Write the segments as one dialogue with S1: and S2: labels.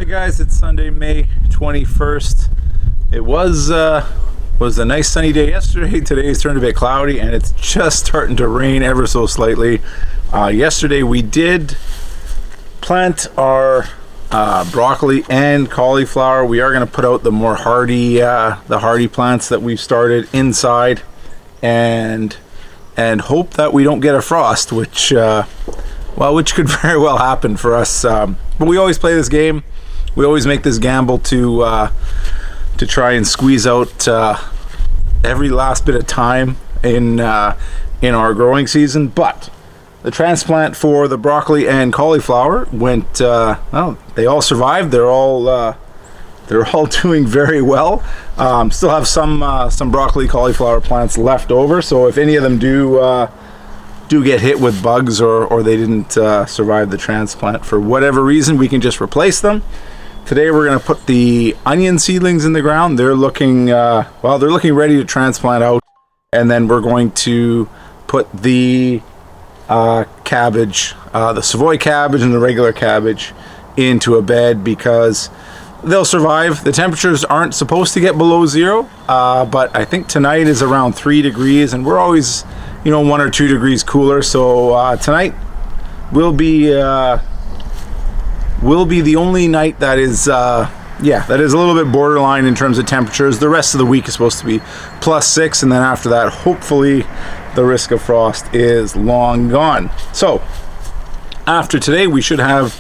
S1: Guys, it's Sunday, May 21st. It was a nice sunny day yesterday. Today's turned a bit cloudy and it's just starting to rain ever so slightly. Yesterday we did plant our broccoli and cauliflower. We are going to put out the more hardy plants that we've started inside and hope that we don't get a frost, which could very well happen for us. But we always play this game. We always make this gamble to try and squeeze out every last bit of time in our growing season. But the transplant for the broccoli and cauliflower went well. They all survived. They're all doing very well. Still have some broccoli cauliflower plants left over. So if any of them do get hit with bugs or they didn't survive the transplant for whatever reason, we can just replace them. Today we're going to put the onion seedlings in the ground. They're looking ready to transplant out, and then we're going to put the cabbage, the Savoy cabbage and the regular cabbage into a bed because they'll survive. The temperatures aren't supposed to get below zero, but I think tonight is around 3 degrees, and we're always 1 or 2 degrees cooler. So tonight will be the only night that is a little bit borderline in terms of temperatures. The rest of the week is supposed to be +6, and then after that, hopefully the risk of frost is long gone. So after today, we should have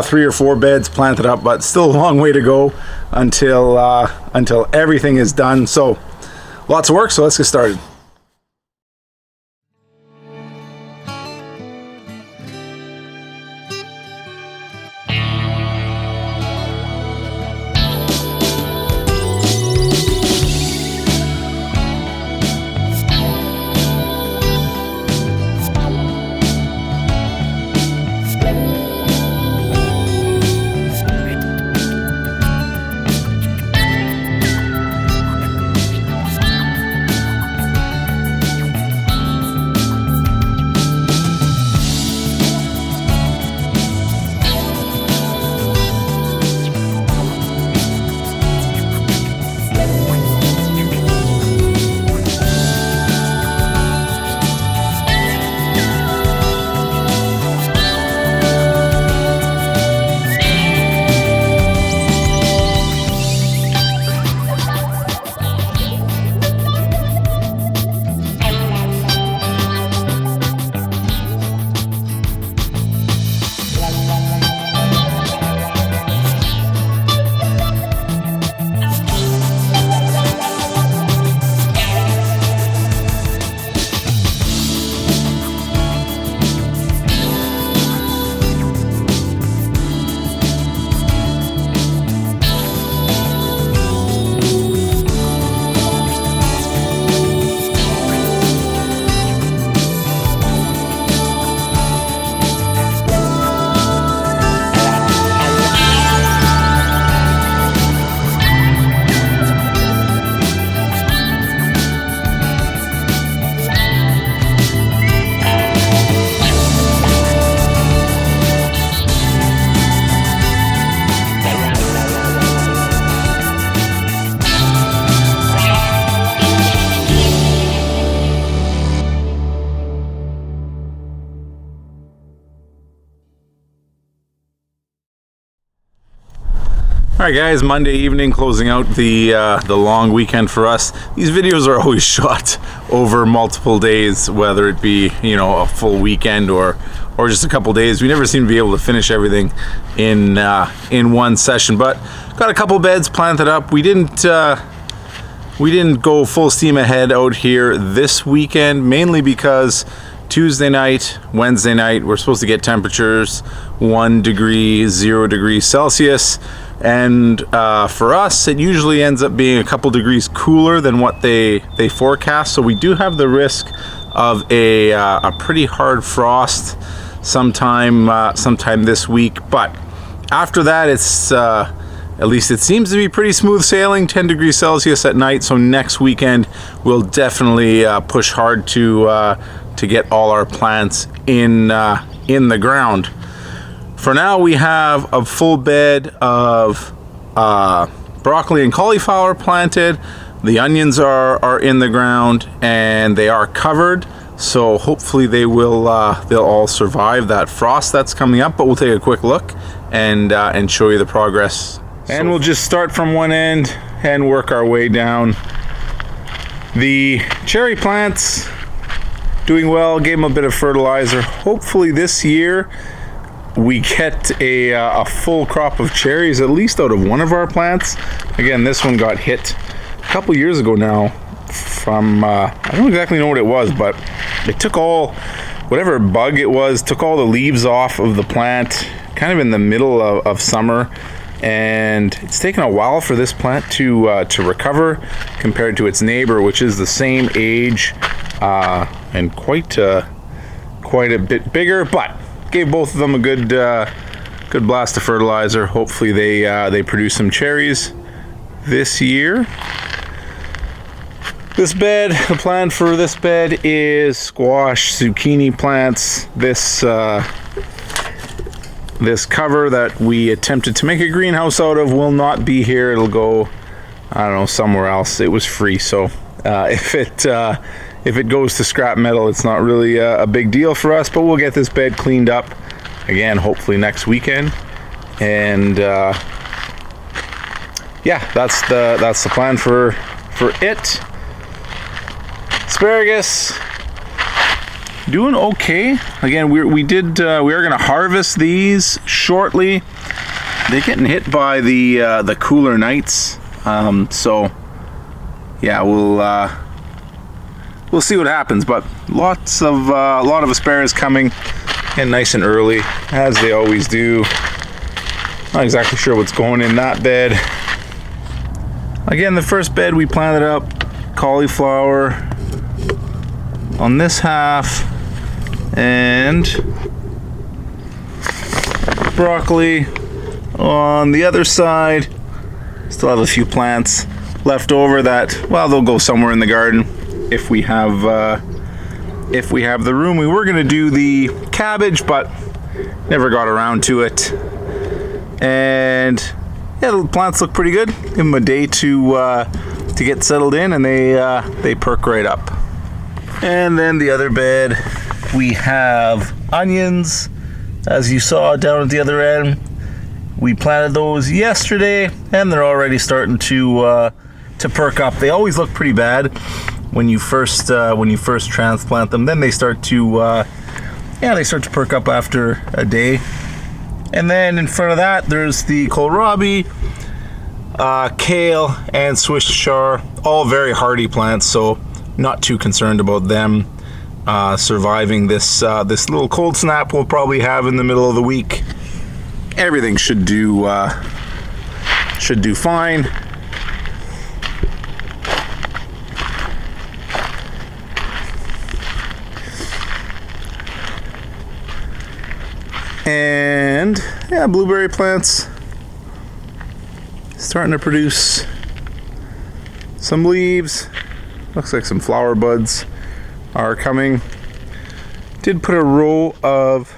S1: 3 or 4 beds planted up, but still a long way to go until everything is done. So lots of work, so let's get started. All right, guys, Monday evening, closing out the long weekend for us. These videos are always shot over multiple days, whether it be a full weekend or just a couple days. We never seem to be able to finish everything in one session, but got a couple beds planted up. We didn't go full steam ahead out here this weekend, mainly because Tuesday night, Wednesday night, we're supposed to get temperatures 1 degree, 0 degrees Celsius. And for us, it usually ends up being a couple degrees cooler than what they forecast. So we do have the risk of a pretty hard frost sometime this week. But after that, it's at least it seems to be pretty smooth sailing. 10 degrees Celsius at night. So next weekend we'll definitely push hard to get all our plants in the ground. For now, we have a full bed of broccoli and cauliflower planted. The onions are in the ground and they are covered. So hopefully they will they'll all survive that frost that's coming up. But we'll take a quick look and show you the progress. And we'll just start from one end and work our way down. The cherry plants doing well. Gave them a bit of fertilizer. Hopefully this year we get a full crop of cherries, at least out of one of our plants. Again, this one got hit a couple years ago now from, I don't exactly know what it was, but it took all, whatever bug it was, took all the leaves off of the plant, kind of in the middle of summer. And it's taken a while for this plant to recover compared to its neighbor, which is the same age and quite a bit bigger, but gave both of them a good blast of fertilizer. Hopefully they produce some cherries this year. This bed, the plan for this bed is squash, zucchini plants. This cover that we attempted to make a greenhouse out of will not be here. It'll go, I don't know, somewhere else. It was free, so if it goes to scrap metal, it's not really a big deal for us, but we'll get this bed cleaned up again, hopefully next weekend. And yeah, that's the plan for it. Asparagus doing okay. Again, we are going to harvest these shortly. They're getting hit by the cooler nights, so yeah, we'll see what happens. But a lot of asparagus coming in nice and early, as they always do. Not exactly sure what's going in that bed. Again, the first bed we planted up cauliflower on this half and broccoli on the other side. Still have a few plants left over that, well, they'll go somewhere in the garden if we have the room. We were going to do the cabbage, but never got around to it. And yeah, the plants look pretty good. Give them a day to get settled in, and they perk right up. And then the other bed, we have onions, as you saw down at the other end. We planted those yesterday, and they're already starting to perk up. They always look pretty bad when you first transplant them. Then they start to perk up after a day. And then in front of that, there's the kohlrabi, kale, and Swiss chard, all very hardy plants, so not too concerned about them surviving this little cold snap we'll probably have in the middle of the week. Everything should do fine. And yeah, blueberry plants starting to produce some leaves. Looks like some flower buds are coming. Did put a row of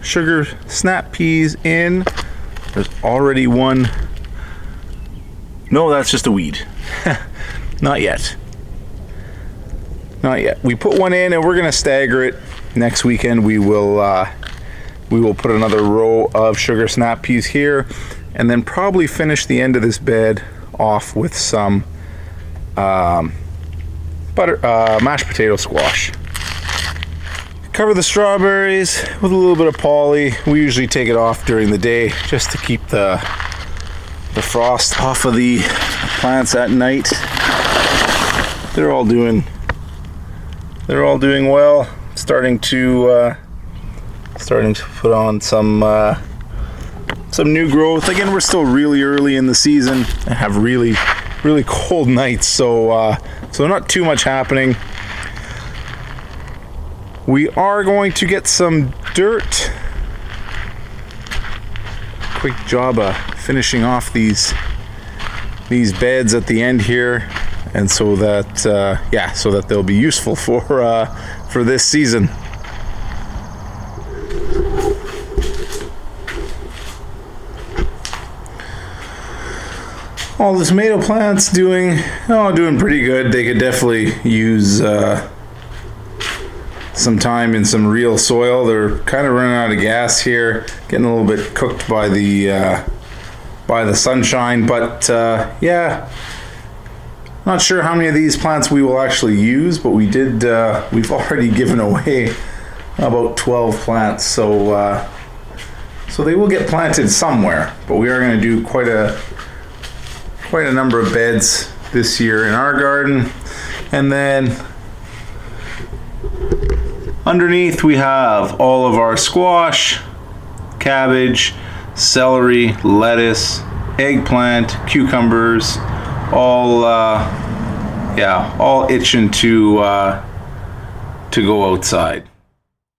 S1: sugar snap peas in. There's already one. No, that's just a weed. Not yet. Not yet. We put one in and we're gonna stagger it. Next weekend we will put another row of sugar snap peas here, and then probably finish the end of this bed off with some mashed potato squash. Cover the strawberries with a little bit of poly. We usually take it off during the day just to keep the frost off of the plants at night. They're all doing well. Starting to put on some new growth. Again, we're still really early in the season and have really cold nights, so not too much happening. We are going to get some dirt. Quick job of finishing off these beds at the end here, and so that they'll be useful for this season. all the tomato plants doing pretty good. They could definitely use some time in some real soil. They're kind of running out of gas here, getting a little bit cooked by the sunshine, but yeah, not sure how many of these plants we will actually use, but we've already given away about 12 plants, so they will get planted somewhere, but we are going to do quite a number of beds this year in our garden. And then underneath we have all of our squash, cabbage, celery, lettuce, eggplant, cucumbers, all itching to go outside.